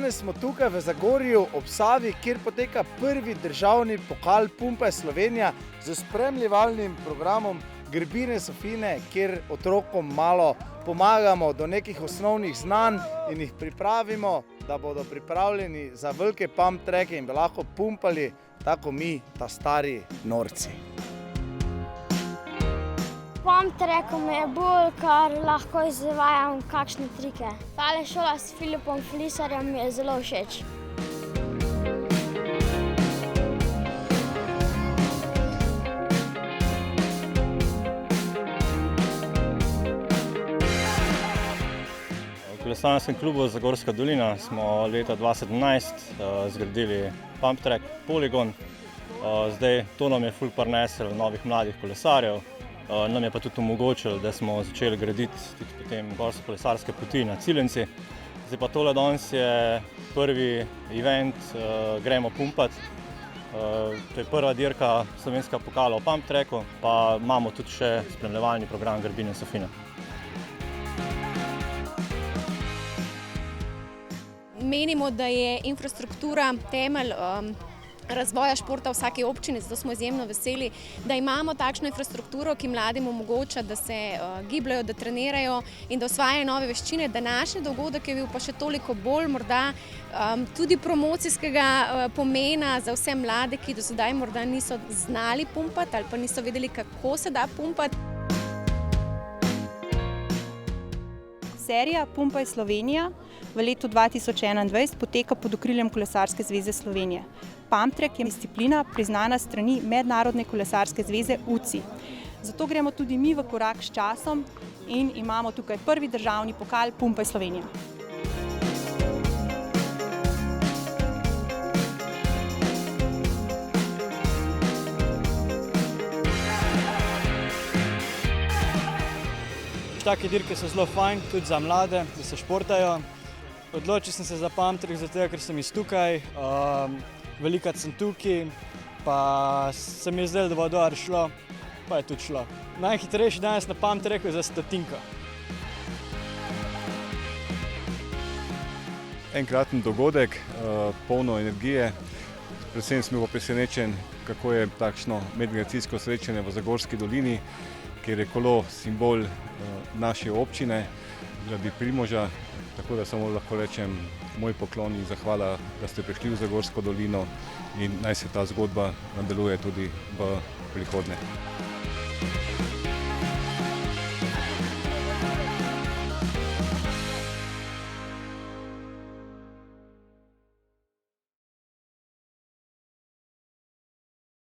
Danes smo tukaj v Zagorju ob Savi, kjer poteka prvi državni pokal Pumpaj Slovenija z spremljevalnim programom Grbine Sofine, kjer otrokom malo pomagamo do nekih osnovnih znanj in jih pripravimo, da bodo pripravljeni za velike pump treke in bi lahko pumpali, tako mi, ta stari norci. Pump track me je bolj, kar lahko izvajam kakšne trike. Tale šola s Filipom Flisarjem mi je zelo všeč. V kolesarskem klubu Zagorska dolina smo leta 2017 zgradili pump track poligon. Zdaj to nam je ful prineslo novih mladih kolesarjev. Nam je pa tudi omogočilo, da smo začeli graditi tudi potem gorske kolesarske poti na Cilenci. Zdaj pa tole danes je prvi event Gremo pumpat. To je prva dirka slovenskega pokala v pump tracku, pa imamo tudi še spremljevalni program Grbine Sofine. Menimo, da je infrastruktura temelj razvoja športa v vsaki občini, zato smo izjemno veseli, da imamo takšno infrastrukturo, ki mladim omogoča, da se gibljajo, da trenirajo in da osvajajo nove veščine. Današnji dogodek je bil pa še toliko bolj morda tudi promocijskega pomena za vse mlade, ki do sedaj morda niso znali pumpati ali pa niso vedeli, kako se da pumpati. Serija Pumpaj Slovenija v letu 2021 poteka pod okriljem Kolesarske zveze Slovenije. Pump track je disciplina priznana s strani Mednarodne kolesarske zveze UCI. Zato gremo tudi mi v korak s časom in imamo tukaj prvi državni pokal Pumpaj Slovenija. Take dirke so zelo fajn, tudi za mlade, da se športajo. Odločil sem se za pump track zato, ker sem iz tukaj. Velikrat sem tukaj, pa se mi je zdelo, da bo dobro šlo, pa je tudi šlo. Najhitrejši danes na pump tracku je za 100. Enkraten dogodek, polno energije. Predvsem sem bil presenečen, kako je takšno medgeneracijsko srečanje v Zagorski dolini, kjer je kolo simbol naše občine, gradi Primoža. Tako da samo lahko rečem moj poklon in zahvala, da ste prišli v Zagorsko dolino in naj se ta zgodba nadaljuje tudi v prihodnje.